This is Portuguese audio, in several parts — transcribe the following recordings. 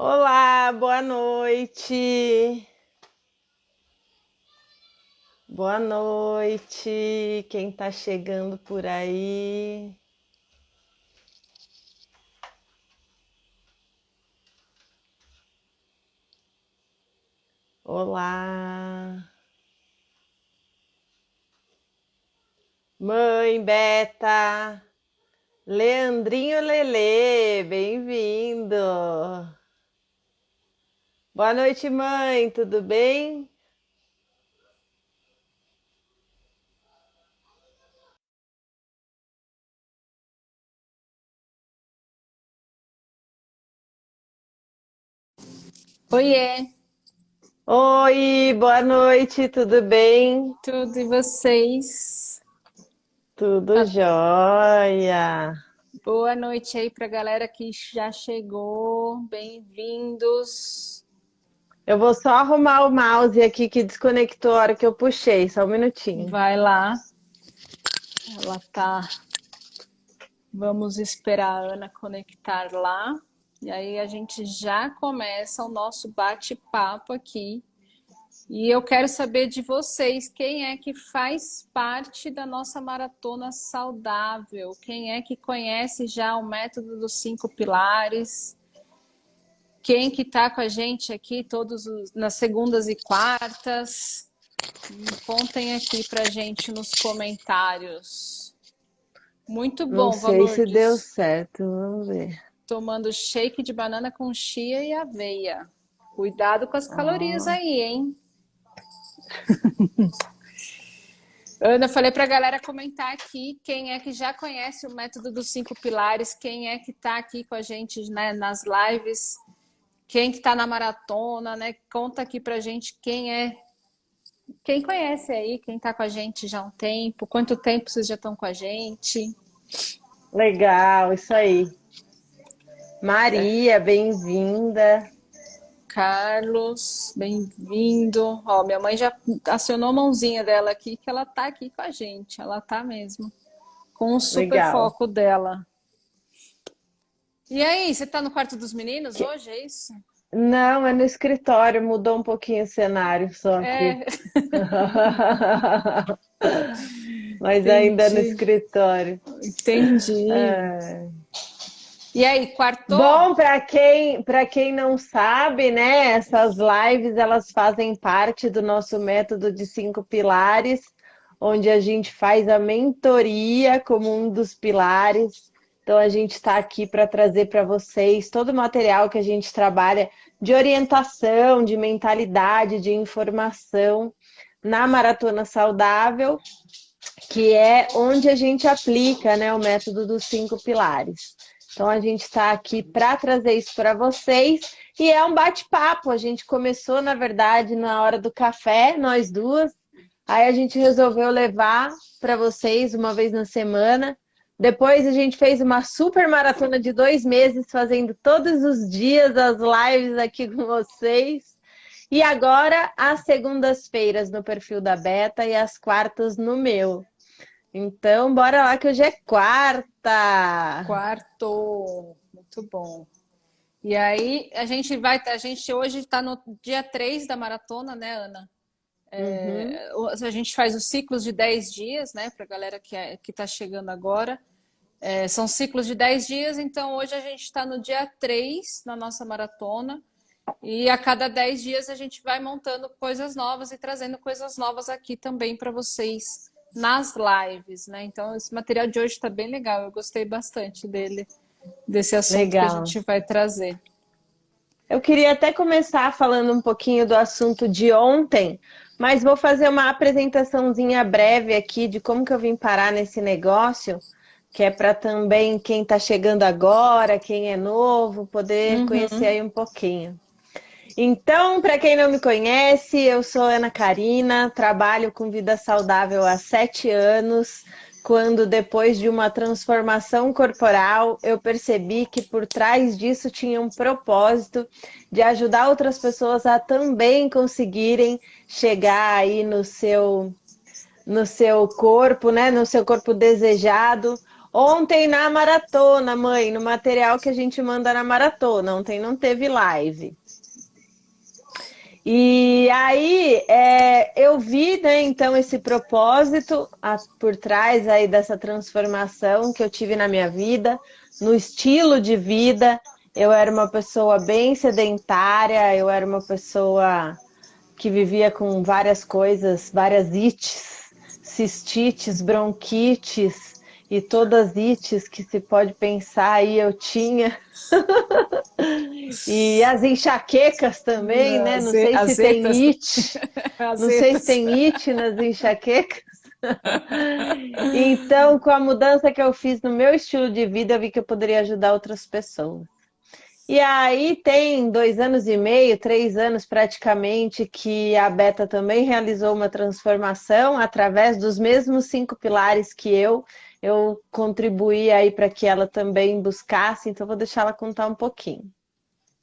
Olá, boa noite. Boa noite. Quem tá chegando por aí? Olá. Mãe Beta. Leandrinho Lelê, bem-vindo. Boa noite, mãe. Tudo bem? Oiê, Oi, boa noite. Tudo bem? tudo e vocês? Tudo Tá- jóia. Boa noite aí pra galera que já chegou. Bem-vindos. Eu vou só arrumar o mouse aqui que desconectou a hora que eu puxei, só um minutinho. Vai lá, ela tá. Vamos esperar a Ana conectar lá. E aí a gente já começa o nosso bate-papo aqui. E eu quero saber de vocês, quem é que faz parte da nossa maratona saudável? Quem é que conhece já o método dos 5 pilares? Quem que tá com a gente aqui nas segundas e quartas? Contem aqui pra gente nos comentários. Muito Não bom, sei se deu Valordes. certo, vamos ver. Tomando shake de banana com chia e aveia. Cuidado com as calorias Ó, aí, hein? Ana, falei pra galera comentar aqui quem é que já conhece o método dos 5 pilares, quem é que tá aqui com a gente, né, nas lives, quem que tá na maratona, né? Conta aqui pra gente quem conhece aí, quem está com a gente já há um tempo, quanto tempo vocês já estão com a gente? legal, isso aí. Maria, bem-vinda. Carlos, bem-vindo. Ó, minha mãe já acionou a mãozinha dela aqui, que ela tá aqui com a gente, ela tá mesmo, com o super Legal. foco dela. E aí, você tá no quarto dos meninos Que- hoje, é isso? Não, é no escritório, mudou um pouquinho o cenário só aqui. É, Mas ainda é no entendi, escritório. entendi. É. E aí, quartou? Bom, para quem não sabe, né, essas lives elas fazem parte do nosso método de 5 pilares, onde a gente faz a mentoria como um dos pilares. Então a gente está aqui para trazer para vocês todo o material que a gente trabalha de orientação, de mentalidade, de informação na Maratona Saudável, que é onde a gente aplica, né, o método dos 5 pilares. Então a gente está aqui para trazer isso para vocês e é um bate-papo. A gente começou, na verdade, na hora do café, nós duas. Aí a gente resolveu levar para vocês uma vez na semana. Depois a gente fez uma super maratona de 2 meses, fazendo todos os dias as lives aqui com vocês. E agora, às segundas-feiras no perfil da Beta e às quartas no meu. Então, bora lá que hoje é quarta. Quartou, muito bom. E aí, a gente hoje está no dia 3 da maratona, né, Ana? Uhum. A gente faz os ciclos de 10 dias, né, para a galera que está chegando agora. São ciclos de 10 dias, então hoje a gente está no dia 3 na nossa maratona. E a cada 10 dias a gente vai montando coisas novas e trazendo coisas novas aqui também para vocês nas lives, né? Então, esse material de hoje está bem legal, eu gostei bastante dele, desse assunto que a Legal. gente vai trazer. Eu queria até começar falando um pouquinho do assunto de ontem, mas vou fazer uma apresentaçãozinha breve aqui de como que eu vim parar nesse negócio, que é para também quem está chegando agora, quem é novo, poder conhecer Uhum. aí um pouquinho. Então, para quem não me conhece, eu sou Ana Karina, trabalho com vida saudável há 7 anos. Quando, depois de uma transformação corporal, eu percebi que por trás disso tinha um propósito de ajudar outras pessoas a também conseguirem chegar aí no seu corpo, né? No seu corpo desejado, Ontem na maratona, mãe, no material que a gente manda na maratona. Ontem não teve live. E aí eu vi, né, então, esse propósito por trás aí dessa transformação que eu tive na minha vida, no estilo de vida. Eu era uma pessoa bem sedentária, eu era uma pessoa que vivia com várias coisas, várias ites, cistites, bronquites e todas ites que se pode pensar aí eu tinha. E as enxaquecas também, né? Não sei se Azetas, tem it, não sei se azetas. tem it nas enxaquecas. Então, com a mudança que eu fiz no meu estilo de vida, eu vi que eu poderia ajudar outras pessoas. E aí tem 2 anos e meio, 3 anos praticamente, que a Beta também realizou uma transformação através dos mesmos 5 pilares que eu. Eu contribuí aí para que ela também buscasse, então vou deixar ela contar um pouquinho.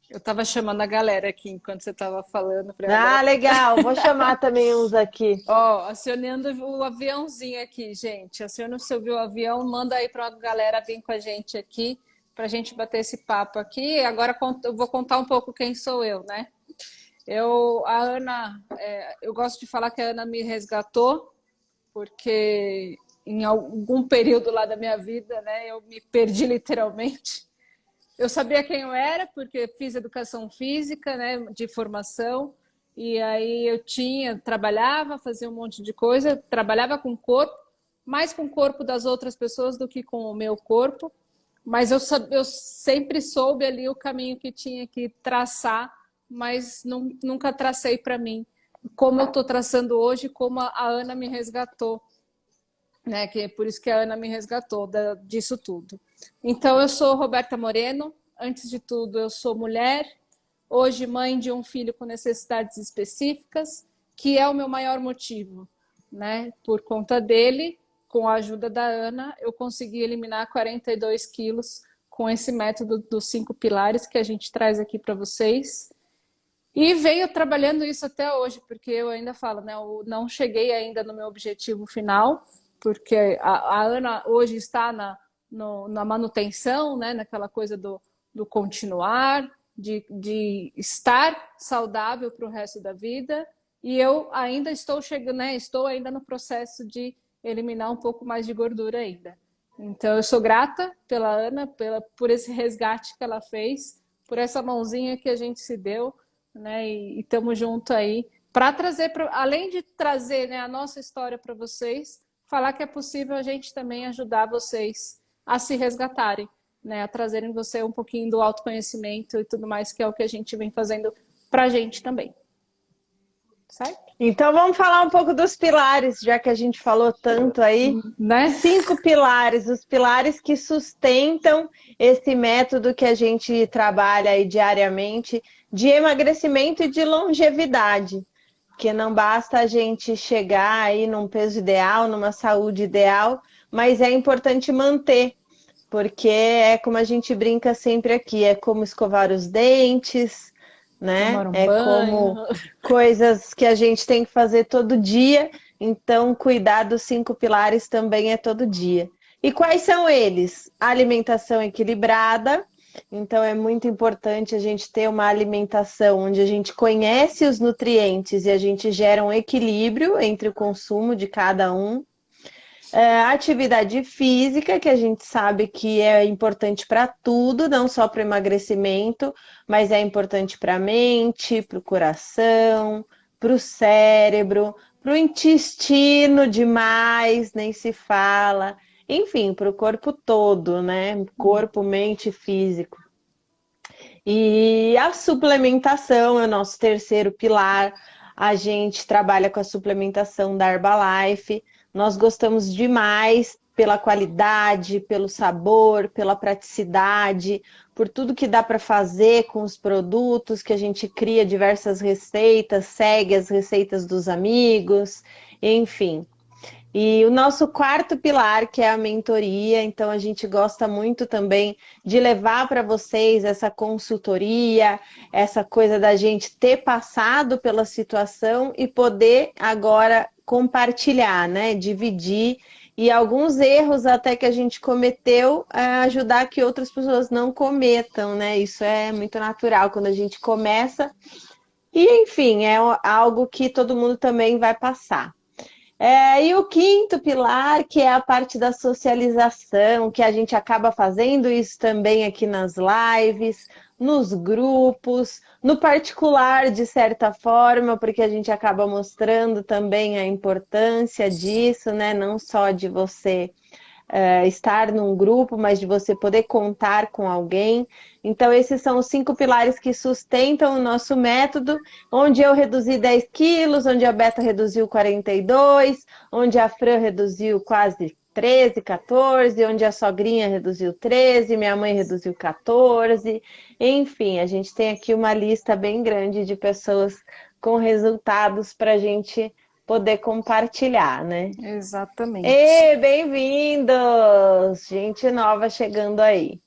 Eu tava chamando a galera aqui enquanto você tava falando. Falei, Ah, agora, legal. Vou chamar também uns aqui. ó, acionando o aviãozinho aqui, gente. Aciona o seu avião, manda aí pra galera vir com a gente aqui, pra gente bater esse papo aqui. Agora eu vou contar um pouco quem sou eu, né? A Ana, eu gosto de falar que a Ana me resgatou, porque em algum período lá da minha vida, né, eu me perdi literalmente. Eu sabia quem eu era, porque fiz educação física, né, de formação, e aí trabalhava, fazia um monte de coisa, trabalhava com o corpo, mais com o corpo das outras pessoas do que com o meu corpo, mas eu sempre soube ali o caminho que tinha que traçar, mas nunca tracei para mim. Como eu estou traçando hoje, como a Ana me resgatou, né? Que é por isso que a Ana me resgatou disso tudo. Então, eu sou Roberta Moreno. Antes de tudo, eu sou mulher, hoje mãe de um filho com necessidades específicas, que é o meu maior motivo, né? Por conta dele, com a ajuda da Ana, eu consegui eliminar 42 quilos com esse método dos 5 pilares que a gente traz aqui para vocês. E venho trabalhando isso até hoje, porque eu ainda falo, né? Eu não cheguei ainda no meu objetivo final, porque a Ana hoje está na manutenção, né? Naquela coisa do continuar, de estar saudável para o resto da vida. E eu ainda estou chegando, né? Estou ainda no processo de eliminar um pouco mais de gordura ainda. Então, eu sou grata pela Ana, por esse resgate que ela fez, por essa mãozinha que a gente se deu, né? E estamos junto aí para trazer, além de trazer, né, a nossa história para vocês, falar que é possível a gente também ajudar vocês a se resgatarem, né? A trazerem você um pouquinho do autoconhecimento e tudo mais, que é o que a gente vem fazendo para a gente também. Certo? Então vamos falar um pouco dos pilares, já que a gente falou tanto aí. Né? 5 pilares, os pilares que sustentam esse método que a gente trabalha aí diariamente de emagrecimento e de longevidade. Que não basta a gente chegar aí num peso ideal, numa saúde ideal, mas é importante manter, porque é como a gente brinca sempre aqui, é como escovar os dentes, né? Tomar um É banho. como coisas que a gente tem que fazer todo dia, então cuidar dos 5 pilares também é todo dia. E quais são eles? A alimentação equilibrada, então é muito importante a gente ter uma alimentação onde a gente conhece os nutrientes e a gente gera um equilíbrio entre o consumo de cada um. Atividade física, que a gente sabe que é importante para tudo, não só para o emagrecimento, mas é importante para a mente, para o coração, para o cérebro, para o intestino demais, nem se fala. Enfim, para o corpo todo, né? Corpo, mente, físico. E a suplementação é o nosso terceiro pilar. A gente trabalha com a suplementação da Herbalife. Nós gostamos demais pela qualidade, pelo sabor, pela praticidade, por tudo que dá para fazer com os produtos, que a gente cria diversas receitas, segue as receitas dos amigos, enfim. E o nosso quarto pilar, que é a mentoria, então a gente gosta muito também de levar para vocês essa consultoria, essa coisa da gente ter passado pela situação e poder agora compartilhar, né? Dividir e alguns erros até que a gente cometeu, ajudar que outras pessoas não cometam, né? Isso é muito natural quando a gente começa. E, enfim, é algo que todo mundo também vai passar. E o quinto pilar, que é a parte da socialização, que a gente acaba fazendo isso também aqui nas lives, nos grupos, no particular, de certa forma, porque a gente acaba mostrando também a importância disso, né? Não só de você estar num grupo, mas de você poder contar com alguém. Então, esses são os 5 pilares que sustentam o nosso método, onde eu reduzi 10 quilos, onde a Beta reduziu 42, onde a Fran reduziu quase 13, 14, onde a sogrinha reduziu 13, minha mãe reduziu 14. Enfim, a gente tem aqui uma lista bem grande de pessoas com resultados para a gente poder compartilhar, né? Exatamente. E bem-vindos! Gente nova chegando aí.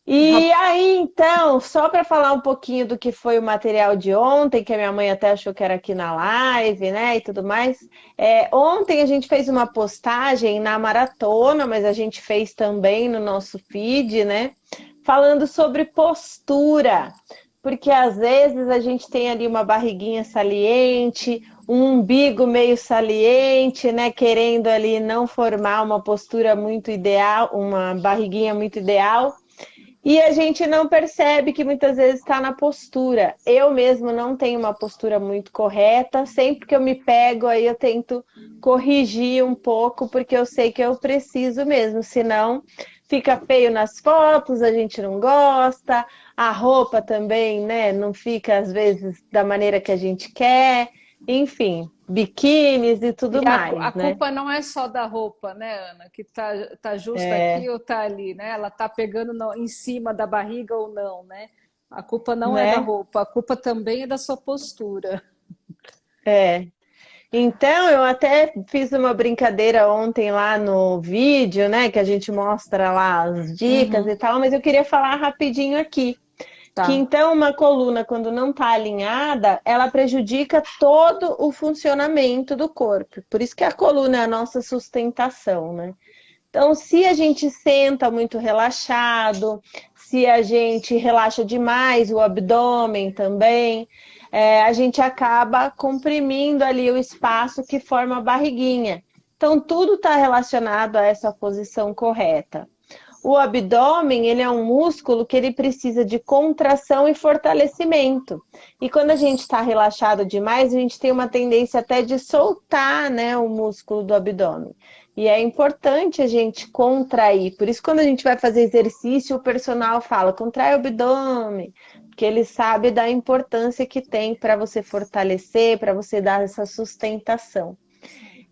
E aí, então, só para falar um pouquinho do que foi o material de ontem, que a minha mãe até achou que era aqui na live, né, e tudo mais. Ontem a gente fez uma postagem na maratona, mas a gente fez também no nosso feed, né, falando sobre postura. Porque às vezes a gente tem ali uma barriguinha saliente, um umbigo meio saliente, né, querendo ali não formar uma postura muito ideal, uma barriguinha muito ideal. E a gente não percebe que muitas vezes está na postura. Eu mesmo não tenho uma postura muito correta. Sempre que eu me pego, aí eu tento corrigir um pouco, porque eu sei que eu preciso mesmo. Senão, fica feio nas fotos, a gente não gosta. A roupa também, né? Não fica, às vezes, da maneira que a gente quer. Enfim, biquínis e E tudo a mais, né? culpa não é só da roupa, né, Ana? Que tá justa aqui ou tá ali, né? Ela tá pegando em cima da barriga ou não, né? A culpa não é da Né? roupa, a culpa também é da sua postura. É. Então, eu até fiz uma brincadeira ontem lá no vídeo, né? Que a gente mostra lá as dicas Uhum, e tal, mas eu queria falar rapidinho aqui. Que tá. então uma coluna, quando não está alinhada, ela prejudica todo o funcionamento do corpo. Por isso que a coluna é a nossa sustentação, né? Então, se a gente senta muito relaxado, se a gente relaxa demais o abdômen também, a gente acaba comprimindo ali o espaço que forma a barriguinha. Então, tudo está relacionado a essa posição correta. O abdômen, ele é um músculo que ele precisa de contração e fortalecimento. E quando a gente está relaxado demais, a gente tem uma tendência até de soltar, né, o músculo do abdômen. E é importante a gente contrair. Por isso, quando a gente vai fazer exercício, o personal fala, contrai o abdômen, porque ele sabe da importância que tem para você fortalecer, para você dar essa sustentação.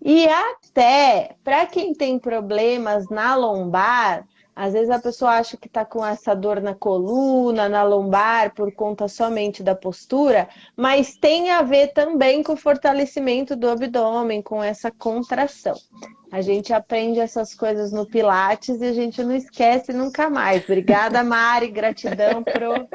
E até para quem tem problemas na lombar, às vezes a pessoa acha que está com essa dor na coluna, na lombar, por conta somente da postura, mas tem a ver também com o fortalecimento do abdômen, com essa contração. A gente aprende essas coisas no Pilates e a gente não esquece nunca mais. Obrigada, Mari, gratidão pro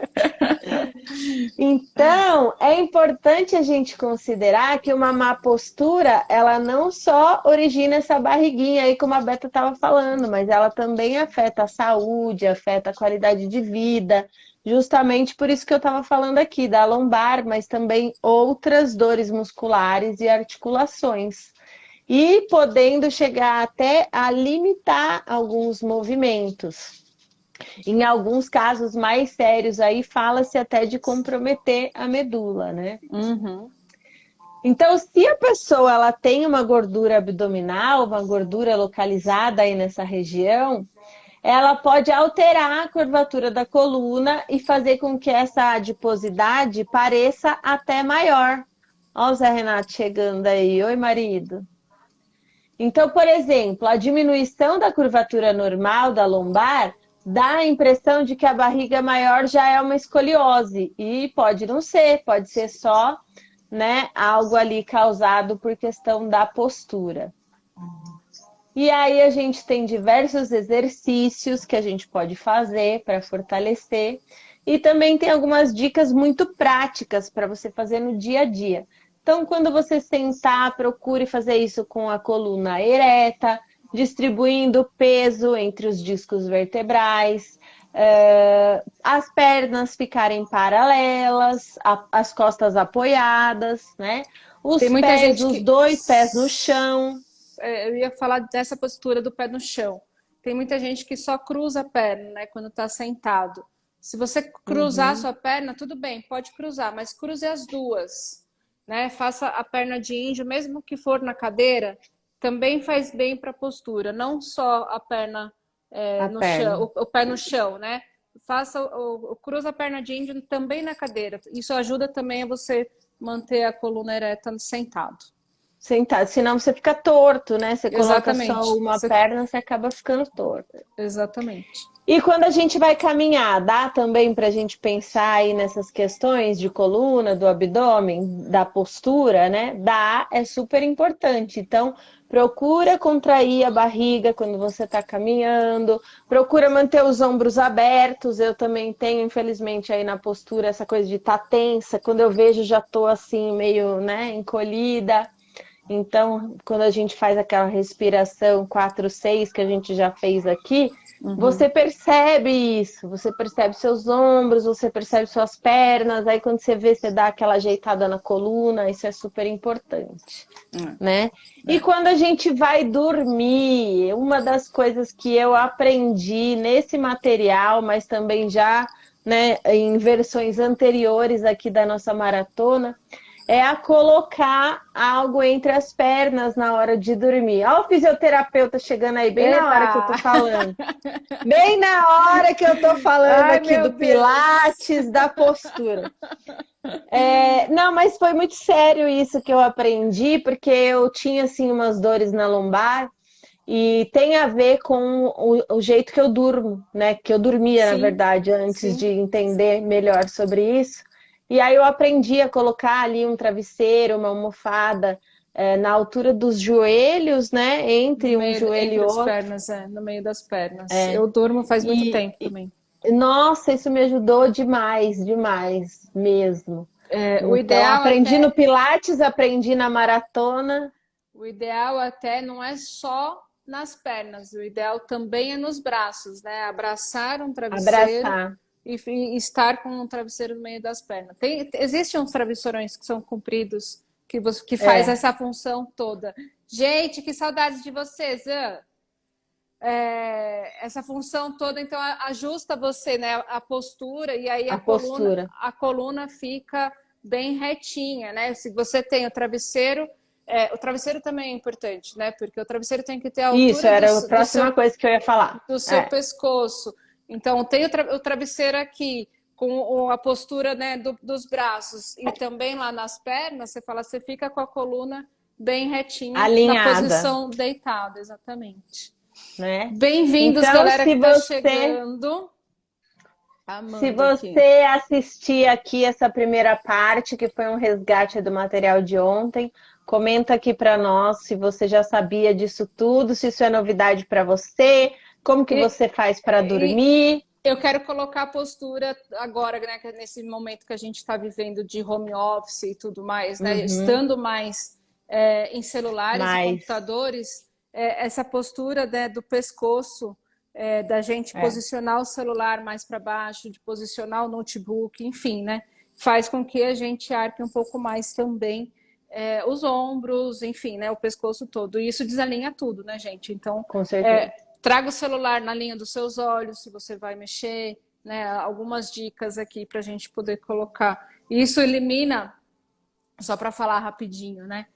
então, é importante a gente considerar que uma má postura, ela não só origina essa barriguinha aí, como a Beta estava falando, mas ela também afeta a saúde, afeta a qualidade de vida, justamente por isso que eu estava falando aqui, da lombar, mas também outras dores musculares e articulações. E podendo chegar até a limitar alguns movimentos. Em alguns casos mais sérios aí fala-se até de comprometer a medula, né? Uhum. Então, se a pessoa ela tem uma gordura abdominal, uma gordura localizada aí nessa região, ela pode alterar a curvatura da coluna e fazer com que essa adiposidade pareça até maior. Olha o Zé Renato chegando aí. Oi, marido. Então, por exemplo, a diminuição da curvatura normal da lombar dá a impressão de que a barriga maior já é uma escoliose. E pode não ser, pode ser só, né, algo ali causado por questão da postura. E aí a gente tem diversos exercícios que a gente pode fazer para fortalecer. E também tem algumas dicas muito práticas para você fazer no dia a dia. Então, quando você sentar, procure fazer isso com a coluna ereta, distribuindo peso entre os discos vertebrais, as pernas ficarem paralelas, as costas apoiadas, né? Tem Os muita pés, gente os que... dois pés no chão. Eu ia falar dessa postura do pé no chão. Tem muita gente que só cruza a perna, né, quando está sentado. Se você cruzar a Uhum. sua perna, tudo bem, pode cruzar, mas cruze as duas, né? Faça a perna de índio, mesmo que for na cadeira, também faz bem para a postura, não só a perna A no perna. chão, o pé no chão, né? Faça cruza a perna de índio também na cadeira. Isso ajuda também a você manter a coluna ereta sentado. Sentado, senão você fica torto, né? Você coloca só Exatamente. uma perna, você acaba ficando torto. Exatamente. E quando a gente vai caminhar, dá também para a gente pensar aí nessas questões de coluna, do abdômen, da postura, né? Dá, é super importante. Então, procura contrair a barriga quando você está caminhando, procura manter os ombros abertos. Eu também tenho, infelizmente, aí na postura essa coisa de estar tensa. Quando eu vejo, já estou assim, meio, né, encolhida. Então, quando a gente faz aquela respiração 4-6 que a gente já fez aqui, Uhum. você percebe isso, você percebe seus ombros, você percebe suas pernas, aí quando você vê, você dá aquela ajeitada na coluna, isso é super importante, né? E quando a gente vai dormir, uma das coisas que eu aprendi nesse material, mas também já, né, em versões anteriores aqui da nossa maratona, é a colocar algo entre as pernas na hora de dormir. Olha o fisioterapeuta chegando aí, bem na hora que eu Eba! tô falando. Bem na hora que eu tô falando Ai, aqui meu do Deus! Pilates, da postura. Não, mas foi muito sério isso que eu aprendi, porque eu tinha assim umas dores na lombar e tem a ver com o jeito que eu durmo, né? Que eu dormia, na Sim, verdade, antes de sim. entender melhor sobre isso. E aí eu aprendi a colocar ali um travesseiro, uma almofada, na altura dos joelhos, né? No Entre um meio, joelho e entre as outro. pernas, no meio das pernas. Eu durmo faz muito E, tempo também. nossa, isso me ajudou demais, demais mesmo. O Então, ideal aprendi no até, Pilates, aprendi na maratona, o ideal até não é só nas pernas, o ideal também é nos braços, né? Abraçar um travesseiro abraçar. e estar com um travesseiro no meio das pernas. Existem uns travesseirões que são compridos que faz É, essa função toda. Gente, que saudades de vocês! Essa função toda, então ajusta você, né, a postura e aí a postura. a coluna fica bem retinha, né? Se você tem o travesseiro também é importante, né? Porque o travesseiro tem que ter a Isso, altura era a próxima coisa que eu ia falar. do seu pescoço. Então tem o travesseiro aqui com a postura, né, dos braços e também lá nas pernas, você fica com a coluna bem retinha na Alinhada, posição deitada, exatamente. né? Bem-vindos, Então, galera que está chegando. se Amanda aqui. você assistir aqui essa primeira parte, que foi um resgate do material de ontem, comenta aqui para nós se você já sabia disso tudo, se isso é novidade para você, como que E, você faz para e dormir. eu quero colocar a postura agora, né, nesse momento que a gente está vivendo de home office e tudo mais, né? Uhum, Estando mais em celulares e mas computadores, essa postura, né, do pescoço, da gente é, posicionar o celular mais para baixo, de posicionar o notebook, enfim, né? Faz com que a gente arque um pouco mais também os ombros, enfim, né? O pescoço todo. E isso desalinha tudo, né, gente? Então, com certeza. traga o celular na linha dos seus olhos, se você vai mexer, né? Algumas dicas aqui para a gente poder colocar. Isso elimina, só para falar rapidinho, né?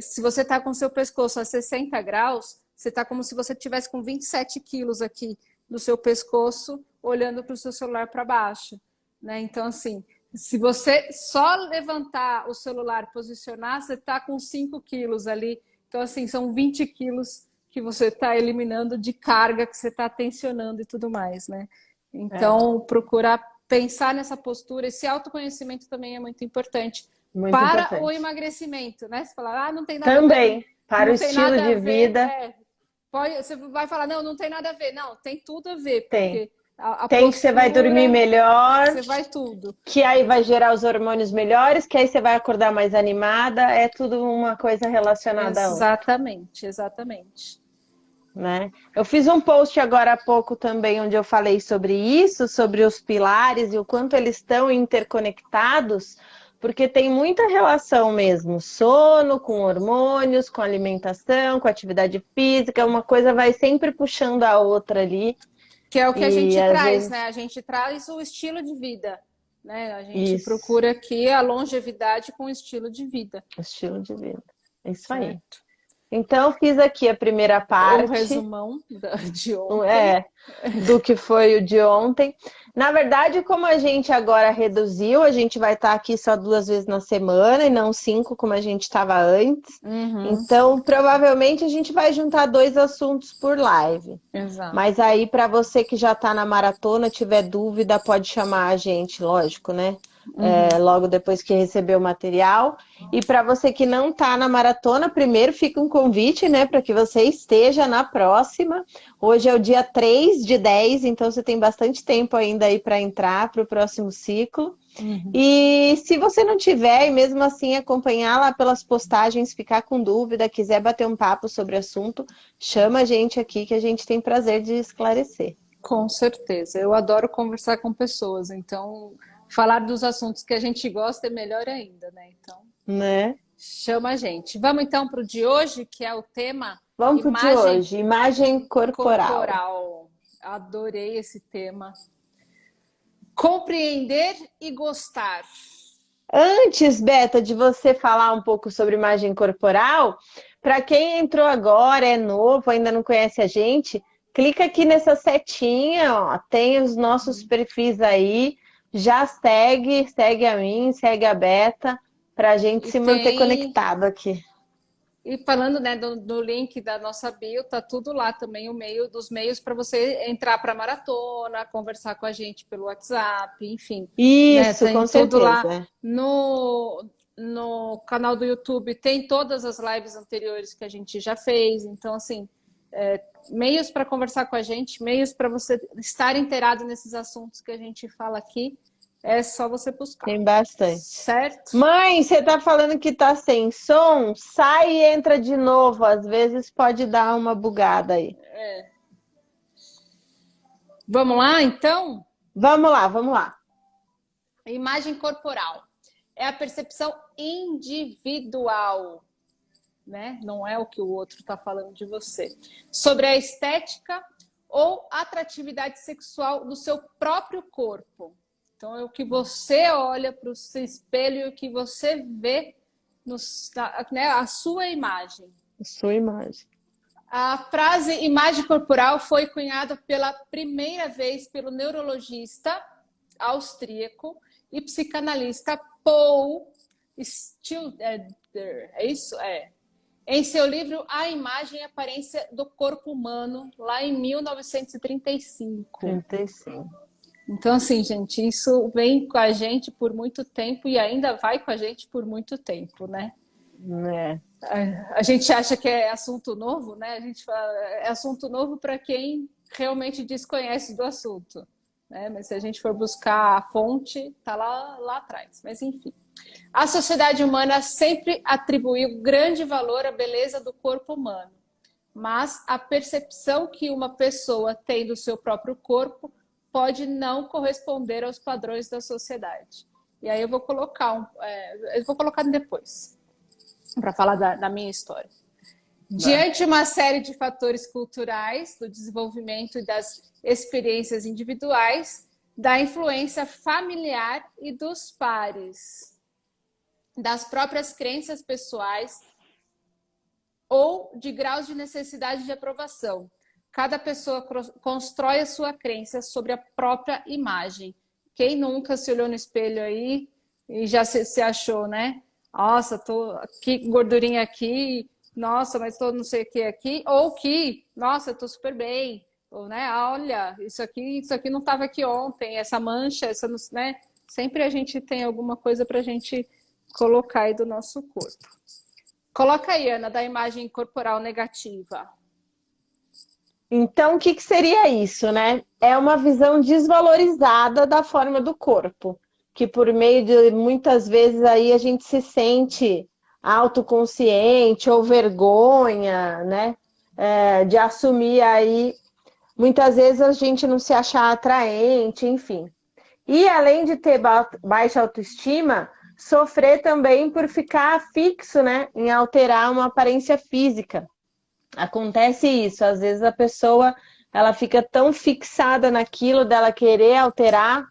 Se você está com seu pescoço a 60 graus, você está como se você tivesse com 27 quilos aqui no seu pescoço, olhando para o seu celular para baixo, né? Então, assim, se você só levantar o celular, posicionar, você está com 5 quilos ali. Então, assim, são 20 quilos que você está eliminando de carga que você está tensionando e tudo mais, né? É, Então, procurar pensar nessa postura. Esse autoconhecimento também é muito importante muito para o importante. emagrecimento, né? Você fala, não tem nada a ver, Também, para o não tem estilo nada a de ver. vida, Você vai falar, não tem nada a ver. Não, tem tudo a ver, tem. porque a Tem que você vai dormir postura, melhor, você vai tudo. que aí vai gerar os hormônios melhores, que aí você vai acordar mais animada, é tudo uma coisa relacionada a outra. Exatamente, exatamente. né? Eu fiz um post agora há pouco também, onde eu falei sobre isso, sobre os pilares e o quanto eles estão interconectados, porque tem muita relação mesmo, sono com hormônios, com alimentação, com atividade física, uma coisa vai sempre puxando a outra ali, Que é o que a e gente às traz, vezes né? A gente traz o estilo de vida, né? A gente isso, procura aqui a longevidade com estilo de vida, estilo de vida. Isso aí. certo? Então, fiz aqui a primeira Um parte. resumão de ontem. É, do que foi o de ontem. Na verdade, como a gente agora reduziu, a gente vai estar aqui só 2 vezes na semana e não 5, como a gente estava antes. Uhum, Então, provavelmente a gente vai juntar 2 assuntos por live. exato. Mas aí, para você que já está na maratona, tiver dúvida, pode chamar a gente, lógico, né? Logo depois que receber o material. E para você que não está na maratona, primeiro fica um convite, né, para que você esteja na próxima. Hoje é o dia 3 de 10, então você tem bastante tempo ainda aí para entrar para o próximo ciclo. Uhum. E se você não tiver, e mesmo assim acompanhar lá pelas postagens, ficar com dúvida, quiser bater um papo sobre o assunto, chama a gente aqui que a gente tem prazer de esclarecer. Com certeza. Eu adoro conversar com pessoas, então falar dos assuntos que a gente gosta é melhor ainda, né? Então, Né? chama a gente. Vamos então para o de hoje, que é o tema Vamos pro de imagem hoje, imagem corporal. corporal. Adorei esse tema. Compreender e gostar. Antes, Beta, de você falar um pouco sobre imagem corporal, para quem entrou agora, é novo, ainda não conhece a gente, clica aqui nessa setinha, ó, tem os nossos perfis aí, já segue a mim, segue a Beta, para a gente E se manter tem conectado aqui. E falando, né, do link da nossa bio, tá tudo lá também, o meio dos meios para você entrar para a maratona, conversar com a gente pelo WhatsApp, enfim, né? Isso, Tem com tudo lá certeza. no canal do YouTube, tem todas as lives anteriores que a gente já fez, então assim, meios para conversar com a gente, meios para você estar inteirado nesses assuntos que a gente fala aqui, é só você buscar, Tem bastante. certo? Mãe, você tá falando que tá sem som? Sai e entra de novo. Às vezes pode dar uma bugada aí. Vamos lá, então? Vamos lá, vamos lá. Imagem corporal é a percepção individual, né? Não é o que o outro está falando de você. Sobre a estética ou atratividade sexual do seu próprio corpo. Então, é o que você olha para o seu espelho e o que você vê, né, a sua imagem. Sua imagem. A frase imagem corporal foi cunhada pela primeira vez pelo neurologista austríaco e psicanalista Paul Stileder. É isso? É. Em seu livro A Imagem e Aparência do Corpo Humano, lá em 1935. 35. Então, assim, gente, isso vem com a gente por muito tempo e ainda vai com a gente por muito tempo, né? É. A gente acha que é assunto novo, né? A gente fala, é assunto novo para quem realmente desconhece do assunto, né? Mas se a gente for buscar a fonte, tá lá atrás. Mas enfim, a sociedade humana sempre atribuiu grande valor à beleza do corpo humano, mas a percepção que uma pessoa tem do seu próprio corpo pode não corresponder aos padrões da sociedade. E aí eu vou colocar depois para falar da minha história. Diante de uma série de fatores culturais, do desenvolvimento e das experiências individuais, da influência familiar e dos pares, das próprias crenças pessoais ou de graus de necessidade de aprovação. Cada pessoa constrói a sua crença sobre a própria imagem. Quem nunca se olhou no espelho aí e já se achou, né? Nossa, tô aqui, gordurinha aqui, nossa, mas tô não sei o que aqui, ou que, nossa, tô super bem, ou, né, olha, isso aqui não estava aqui ontem, essa mancha, né? Sempre a gente tem alguma coisa para a gente colocar aí do nosso corpo. Coloca aí, Ana, da imagem corporal negativa. Então, o que seria isso, né? É uma visão desvalorizada da forma do corpo, que por meio de muitas vezes aí a gente se sente autoconsciente ou vergonha, né? de assumir aí, muitas vezes a gente não se achar atraente, enfim. E além de ter baixa autoestima, sofrer também por ficar fixo, né, em alterar uma aparência física. Acontece isso, às vezes a pessoa ela fica tão fixada naquilo dela querer alterar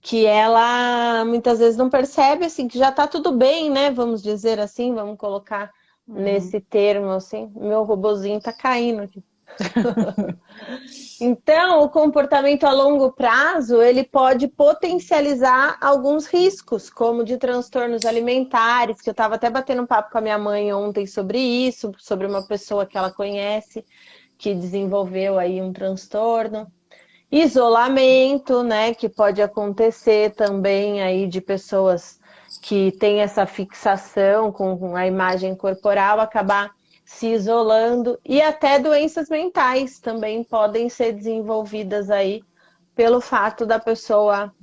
que ela muitas vezes não percebe assim que já tá tudo bem, né? Vamos dizer assim, vamos colocar nesse termo assim. Meu robozinho tá caindo aqui. Então, o comportamento a longo prazo, ele pode potencializar alguns riscos, como de transtornos alimentares, que eu estava até batendo um papo com a minha mãe ontem sobre isso, sobre uma pessoa que ela conhece, que desenvolveu aí um transtorno. Isolamento, né, que pode acontecer também aí de pessoas que têm essa fixação com a imagem corporal, acabar se isolando, e até doenças mentais também podem ser desenvolvidas aí pelo fato da pessoa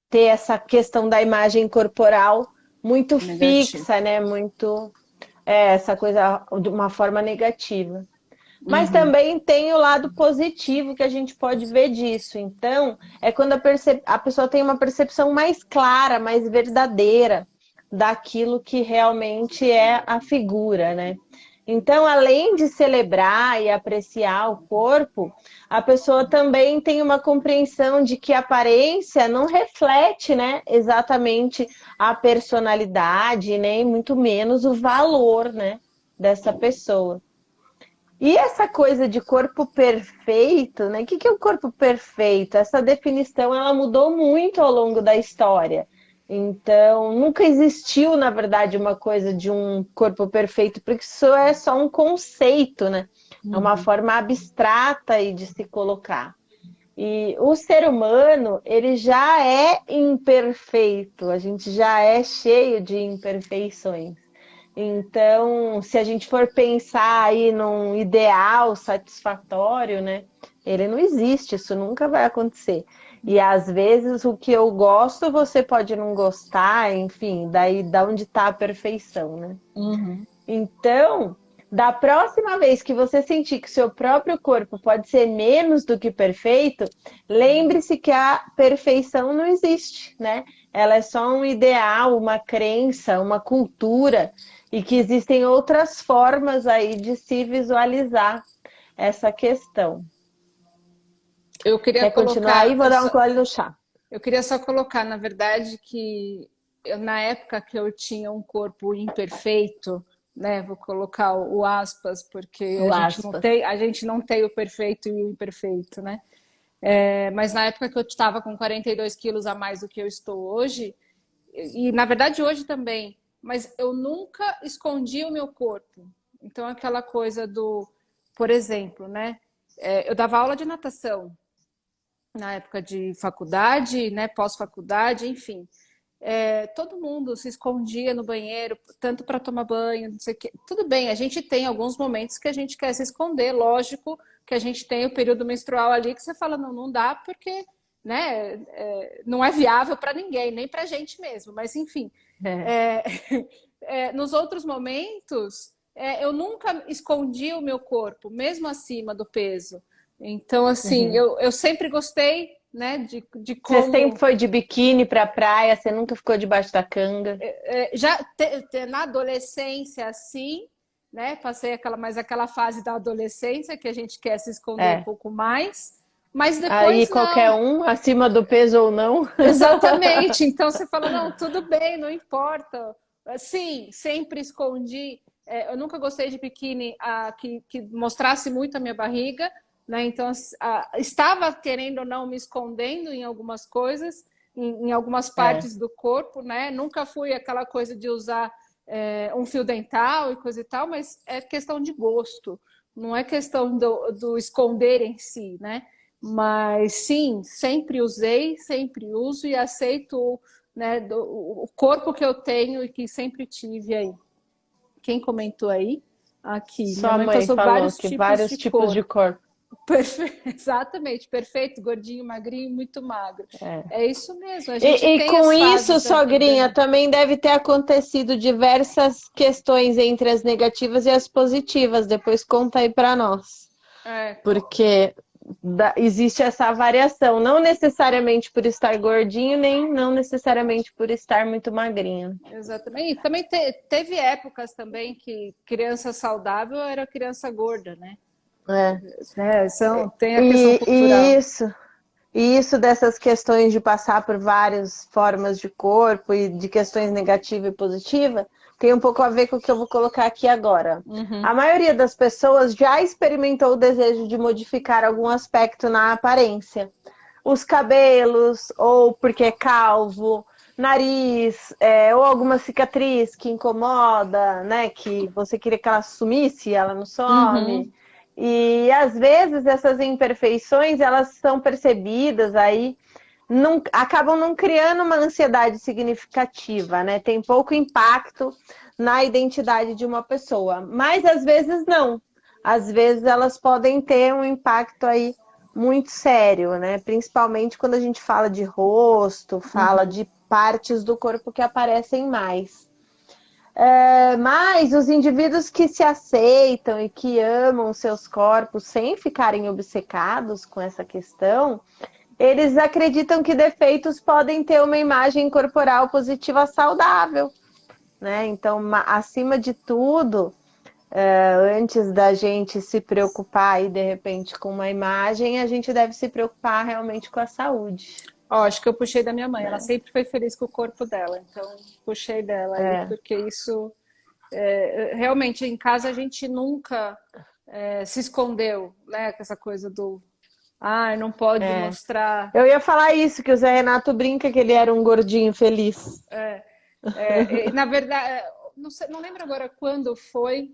ter essa questão da imagem corporal muito Negativo. fixa, né? Muito essa coisa de uma forma negativa. Mas também tem o lado positivo que a gente pode ver disso. Então, é quando a pessoa tem uma percepção mais clara, mais verdadeira daquilo que realmente é a figura, né? Então, além de celebrar e apreciar o corpo, a pessoa também tem uma compreensão de que a aparência não reflete, né, exatamente a personalidade, nem muito menos o valor, né, dessa pessoa. E essa coisa de corpo perfeito, né? O que é o corpo perfeito? Essa definição ela mudou muito ao longo da história. Então, nunca existiu, na verdade, uma coisa de um corpo perfeito, porque isso é só um conceito, né? É uma forma abstrata aí de se colocar. E o ser humano, ele já é imperfeito, a gente já é cheio de imperfeições. Então, se a gente for pensar aí num ideal satisfatório, né? Ele não existe, isso nunca vai acontecer. E às vezes o que eu gosto, você pode não gostar, enfim, daí da onde está a perfeição, né? Então, da próxima vez que você sentir que seu próprio corpo pode ser menos do que perfeito, lembre-se que a perfeição não existe, né? Ela é só um ideal, uma crença, uma cultura, e que existem outras formas aí de se visualizar essa questão. Eu queria Quer continuar aí? colocar, Vou dar um gole no chá. eu queria só colocar, na verdade, que na época que eu tinha um corpo imperfeito, né? Vou colocar o aspas, porque O aspas. a gente não tem o perfeito e o imperfeito, né? Mas na época que eu estava com 42 quilos a mais do que eu estou hoje, e na verdade hoje também, mas eu nunca escondi o meu corpo. Então aquela coisa do, por exemplo, né? Eu dava aula de natação na época de faculdade, né? Pós-faculdade, enfim. Todo mundo se escondia no banheiro, tanto para tomar banho, não sei o quê. Tudo bem, a gente tem alguns momentos que a gente quer se esconder, lógico que a gente tem o período menstrual ali que você fala, não, não dá porque, né, não é viável para ninguém, nem para a gente mesmo, mas enfim. Nos outros momentos, eu nunca escondi o meu corpo, mesmo acima do peso. Então, assim, eu sempre gostei, né, de Você como... sempre foi de biquíni pra praia, você nunca ficou debaixo da canga. Na adolescência, assim, né? Passei aquela fase da adolescência que a gente quer se esconder um pouco mais, mas Aí depois qualquer não. um, acima do peso ou não. Exatamente. Então você fala, não, tudo bem, não importa. Sim, sempre escondi. Eu nunca gostei de biquíni que mostrasse muito a minha barriga, né? Então estava querendo ou não me escondendo em algumas coisas, em algumas partes do corpo, né? Nunca fui aquela coisa de usar um fio dental e coisa e tal, mas é questão de gosto, não é questão do esconder em si, né? Mas sim, sempre usei, sempre uso e aceito, né, o corpo que eu tenho e que sempre tive aí. Quem comentou aí? Aqui. Minha Sua mãe mãe passou falou vários que tipos de vários tipos cor. de corpo. Exatamente, perfeito, gordinho, magrinho, muito magro. É. É isso mesmo, a gente E tem com as isso, fases da vida, sogrinha, né? também deve ter acontecido diversas questões entre as negativas e as positivas. Depois conta aí para nós. É, Porque existe essa variação, não necessariamente por estar gordinho, nem não necessariamente por estar muito magrinho. exatamente. E também teve épocas também que criança saudável era criança gorda, né? É. Tem a questão cultural. E isso dessas questões de passar por várias formas de corpo e de questões negativa e positiva, tem um pouco a ver com o que eu vou colocar aqui agora. Uhum, A maioria das pessoas já experimentou o desejo de modificar algum aspecto na aparência. Os cabelos, ou porque é calvo, nariz, ou alguma cicatriz que incomoda, né? Que você queria que ela sumisse e ela não some. uhum, E às vezes essas imperfeições elas são percebidas aí, não, acabam não criando uma ansiedade significativa, né? Tem pouco impacto na identidade de uma pessoa, mas às vezes não. Às vezes elas podem ter um impacto aí muito sério, né? Principalmente quando a gente fala de rosto, fala uhum. de partes do corpo que aparecem mais. Mas os indivíduos que se aceitam e que amam seus corpos sem ficarem obcecados com essa questão, eles acreditam que defeitos podem ter uma imagem corporal positiva saudável, né? Então, acima de tudo, antes da gente se preocupar aí, de repente, com uma imagem, a gente deve se preocupar realmente com a saúde. Ó, acho que eu puxei da minha mãe. Ela Né? sempre foi feliz com o corpo dela, então puxei dela aí, É, porque isso realmente em casa a gente nunca se escondeu, né? Com essa coisa do não pode é. mostrar. Eu ia falar isso, que o Zé Renato brinca que ele era um gordinho feliz. Na verdade, não sei, não lembro agora quando foi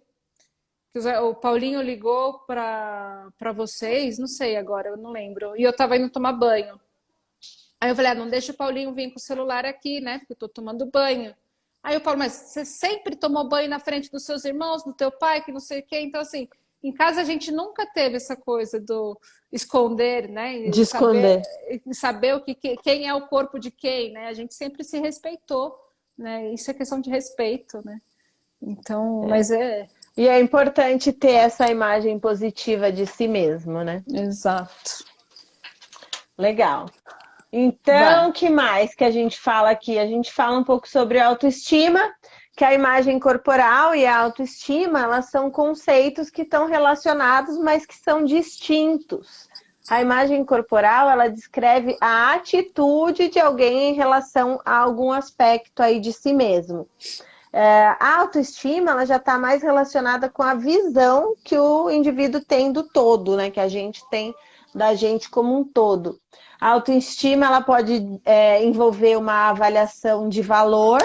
que o Paulinho ligou para vocês, não sei agora, eu não lembro. E eu tava indo tomar banho. Aí eu falei, não deixa o Paulinho vir com o celular aqui, né? Porque eu tô tomando banho. Aí o Paulo, mas você sempre tomou banho na frente dos seus irmãos, do teu pai, que não sei o quê. Então, assim, em casa a gente nunca teve essa coisa do esconder, né? De esconder. E saber quem é o corpo de quem, né? A gente sempre se respeitou, né? Isso é questão de respeito, né? Então, mas é. E é importante ter essa imagem positiva de si mesmo, né? Exato. Legal. Vai. Então, o que mais que a gente fala aqui? A gente fala um pouco sobre autoestima, que a imagem corporal e a autoestima, elas são conceitos que estão relacionados, mas que são distintos. A imagem corporal, ela descreve a atitude de alguém em relação a algum aspecto aí de si mesmo. A autoestima, ela já está mais relacionada com a visão que o indivíduo tem do todo, né? Que a gente tem da gente como um todo. A autoestima, ela pode envolver uma avaliação de valor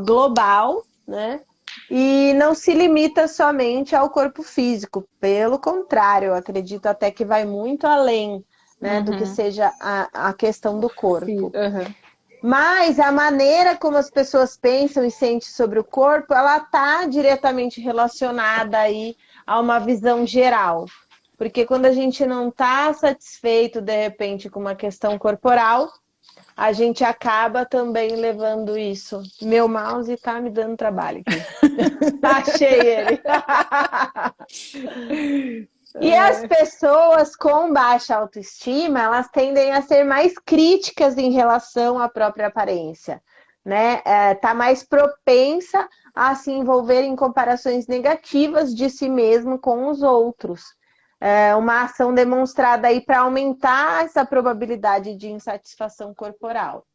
global, né? E não se limita somente ao corpo físico. Pelo contrário, eu acredito até que vai muito além, né, do que Uhum. seja a questão do corpo. Uhum. Mas a maneira como as pessoas pensam e sentem sobre o corpo, ela está diretamente relacionada aí a uma visão geral. Porque quando a gente não está satisfeito, de repente, com uma questão corporal, a gente acaba também levando isso. Meu mouse está me dando trabalho aqui. Achei ele. E as pessoas com baixa autoestima, elas tendem a ser mais críticas em relação à própria aparência, né? Tá mais propensa a se envolver em comparações negativas de si mesmo com os outros. Uma ação demonstrada aí para aumentar essa probabilidade de insatisfação corporal.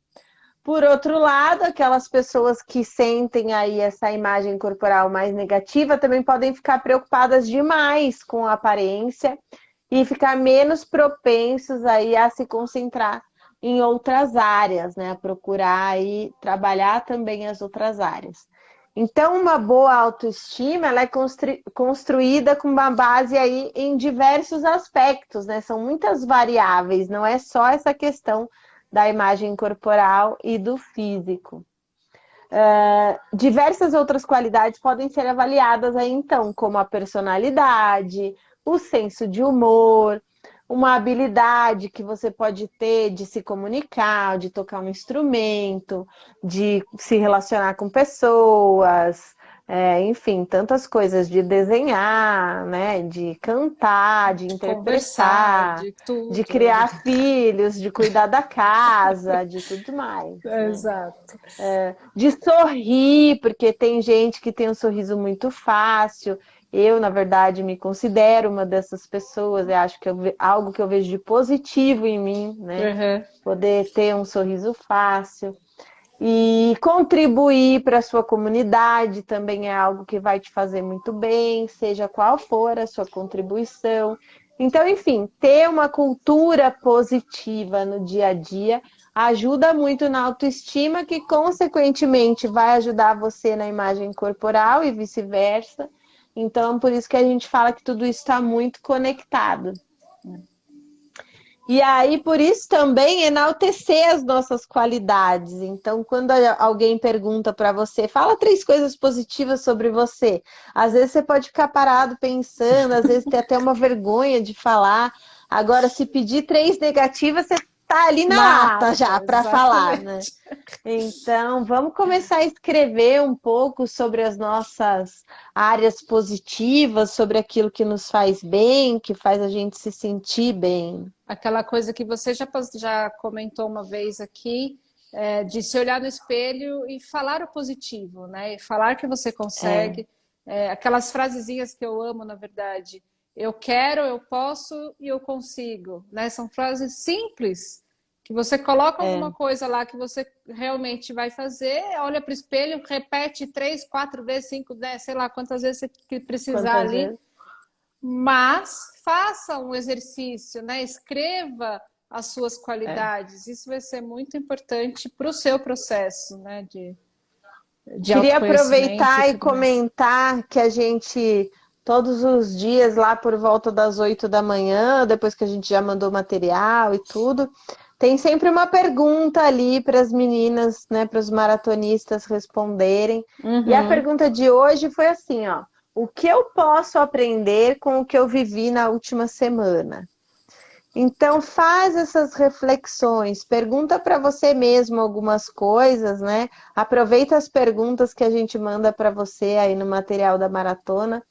Por outro lado, aquelas pessoas que sentem aí essa imagem corporal mais negativa também podem ficar preocupadas demais com a aparência e ficar menos propensos aí a se concentrar em outras áreas, né? A procurar aí trabalhar também as outras áreas. Então, uma boa autoestima, ela é construída com uma base aí em diversos aspectos, né? São muitas variáveis, não é só essa questão da imagem corporal e do físico. Diversas outras qualidades podem ser avaliadas aí, então, como a personalidade, o senso de humor, uma habilidade que você pode ter de se comunicar, de tocar um instrumento, de se relacionar com pessoas, enfim, tantas coisas, de desenhar, né, de cantar, de De conversar, interpretar, de de tudo. criar filhos, de cuidar da casa, de tudo mais, né? Exato. De sorrir, porque tem gente que tem um sorriso muito fácil. Eu, na verdade, me considero uma dessas pessoas. Eu acho que algo que eu vejo de positivo em mim, né? Uhum. Poder ter um sorriso fácil. E contribuir para a sua comunidade também é algo que vai te fazer muito bem, seja qual for a sua contribuição. Então, enfim, ter uma cultura positiva no dia a dia ajuda muito na autoestima, que consequentemente vai ajudar você na imagem corporal e vice-versa. Então, por isso que a gente fala que tudo isso está muito conectado. E aí, por isso também enaltecer as nossas qualidades. Então, quando alguém pergunta para você, fala 3 coisas positivas sobre você. Às vezes você pode ficar parado pensando, às vezes tem até uma vergonha de falar. Agora, se pedir 3 negativas, você tá ali na ata já Nata, para falar, né? exatamente. Então, vamos começar a escrever um pouco sobre as nossas áreas positivas, sobre aquilo que nos faz bem, que faz a gente se sentir bem. Aquela coisa que você já comentou uma vez aqui, de se olhar no espelho e falar o positivo, né? E falar que você É, consegue. Aquelas frasezinhas que eu amo, na verdade. Eu quero, eu posso e eu consigo, né? São frases simples, que você coloca alguma é, coisa lá que você realmente vai fazer, olha para o espelho, repete 3, 4 vezes, 5, 10, sei lá quantas vezes você precisar quantas ali, vezes? mas faça um exercício, né? Escreva as suas É. qualidades. Isso vai ser muito importante para o seu processo, né? De Queria autoconhecimento e aproveitar e tudo mais. comentar que a gente, todos os dias, lá por volta das 8 da manhã, depois que a gente já mandou material e tudo, tem sempre uma pergunta ali para as meninas, né, para os maratonistas responderem. E a Uhum. pergunta de hoje foi assim, ó: o que eu posso aprender com o que eu vivi na última semana? Então faz essas reflexões, pergunta para você mesmo algumas coisas, né? Aproveita as perguntas que a gente manda para você aí no material da maratona,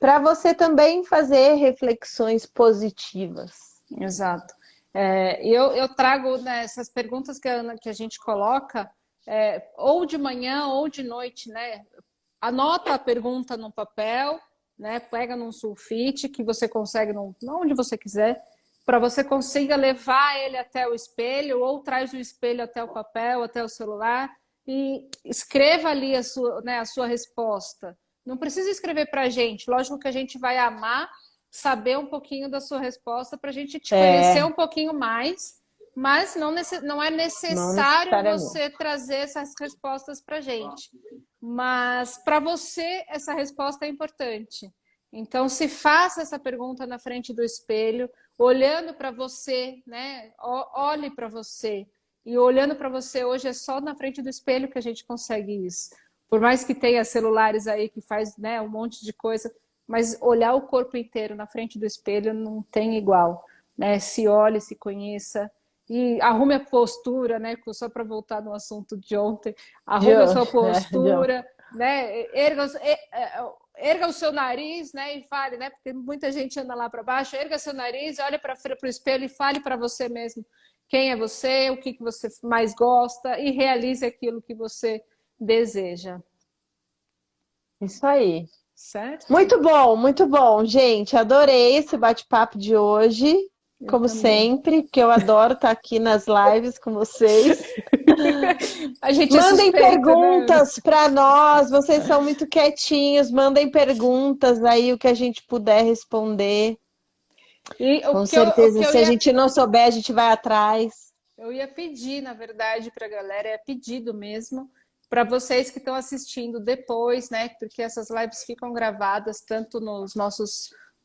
para você também fazer reflexões positivas. Exato. Eu trago, né, essas perguntas que a gente coloca, ou de manhã ou de noite, né? Anota a pergunta no papel, né? Pega num sulfite que você consegue onde você quiser, para você consiga levar ele até o espelho, ou traz o espelho até o papel, até o celular, e escreva ali a sua resposta. Não precisa escrever para a gente, lógico que a gente vai amar saber um pouquinho da sua resposta para a gente te conhecer É, um pouquinho mais, mas não é não necessário necessariamente. você trazer essas respostas para a gente. Mas para você, essa resposta é importante. Então, se faça essa pergunta na frente do espelho, olhando para você, né? Olhe para você. E olhando para você hoje é só na frente do espelho que a gente consegue isso. Por mais que tenha celulares aí que faz, né, um monte de coisa, mas olhar o corpo inteiro na frente do espelho não tem igual, né? Se olhe, se conheça e arrume a postura, né? Só para voltar no assunto de ontem, arrume a John, sua John. postura, né? Erga o seu nariz, né? E fale, né? Porque muita gente anda lá para baixo. Erga seu nariz, olha para o espelho e fale para você mesmo quem é você, o que você mais gosta e realize aquilo que você deseja. Isso aí. Certo? Muito bom, gente. Adorei esse bate-papo de hoje, Eu como também. sempre, porque eu adoro estar aqui nas lives com vocês. A gente é Mandem suspeita, né, Ana? perguntas para nós, vocês são muito quietinhos. Mandem perguntas aí, o que a gente puder responder. E Com certeza, se a gente não souber, a gente vai atrás. eu ia pedir, na verdade, para a galera, é pedido mesmo, para vocês que estão assistindo depois, né? Porque essas lives ficam gravadas tanto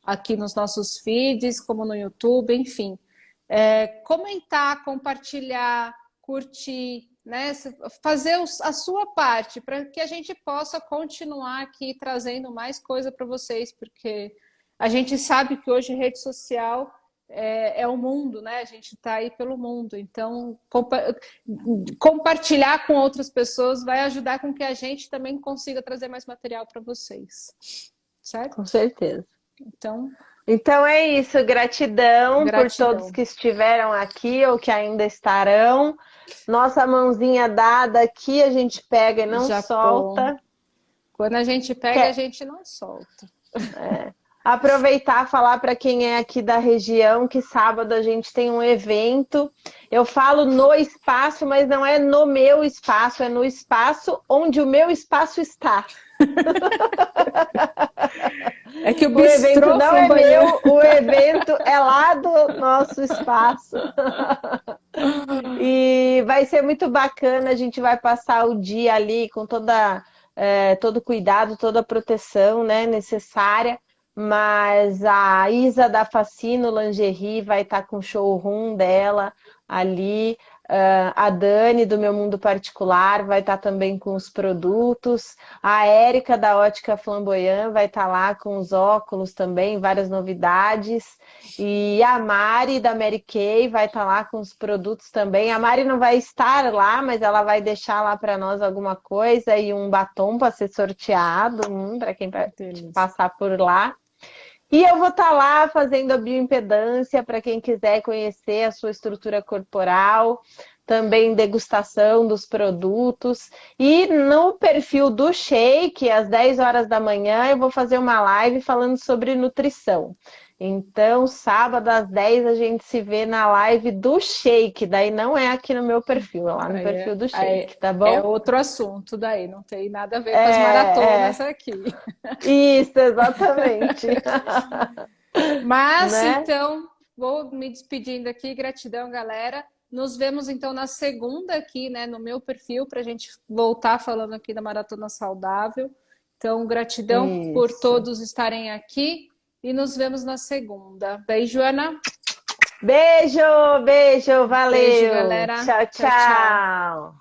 aqui nos nossos feeds, como no YouTube, enfim. Comentar, compartilhar, curtir, né? Fazer a sua parte para que a gente possa continuar aqui trazendo mais coisa para vocês, porque a gente sabe que hoje rede social é o mundo, né? A gente está aí pelo mundo. Então, compartilhar com outras pessoas vai ajudar com que a gente também consiga trazer mais material para vocês. Certo? Com certeza. Então, Então é isso, gratidão por todos gratidão. que estiveram aqui ou que ainda estarão. Nossa mãozinha dada aqui, a gente pega e não Japão. solta. Quando a gente pega, a gente não solta. Aproveitar e falar para quem é aqui da região que sábado a gente tem um evento. Eu falo no espaço, mas não é no meu espaço, é no espaço onde o meu espaço está. É que o evento não é banheiro. meu, o evento é lá do nosso espaço. E vai ser muito bacana, a gente vai passar o dia ali com todo cuidado, toda a proteção, né, necessária. Mas a Isa da Facino Lingerie vai estar com o showroom dela ali. A Dani, do Meu Mundo Particular, vai estar também com os produtos. A Érica, da Ótica Flamboyant, vai estar lá com os óculos também, várias novidades. E a Mari, da Mary Kay, vai estar lá com os produtos também. A Mari não vai estar lá, mas ela vai deixar lá para nós alguma coisa e um batom para ser sorteado, para quem vai passar por lá. E eu vou estar lá fazendo a bioimpedância para quem quiser conhecer a sua estrutura corporal, também degustação dos produtos. E no perfil do Shake, às 10 horas da manhã, eu vou fazer uma live falando sobre nutrição. Então, sábado às 10 a gente se vê na live do Shake, daí não é aqui no meu perfil, é lá no perfil do Shake, tá bom? É outro assunto daí, não tem nada a ver com as maratonas aqui. Isso, exatamente. Mas, né? Então, vou me despedindo aqui, gratidão, galera. Nos vemos, então, na segunda aqui, né, no meu perfil, para a gente voltar falando aqui da Maratona Saudável. Então, gratidão por todos estarem aqui e nos vemos na segunda. Beijo, Ana. Beijo, valeu. Beijo, galera. Tchau, tchau.